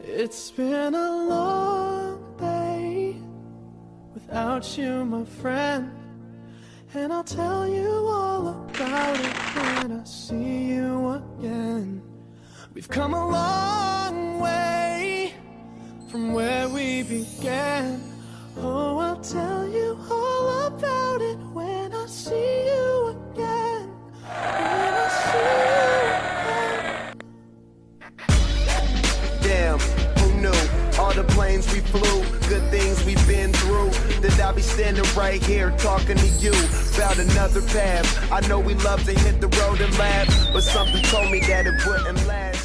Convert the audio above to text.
It's been a long day without you, my friend, and I'll tell you all about it when I see you again. We've come a long way from where we began. Oh, I'll tell you all about it when I see you again. When I see you again. Damn, who knew? All the planes we flew, good things we've been through. That I'll be standing right here talking to you about another path. I know we love to hit the road and laugh, but something told me that it wouldn't last.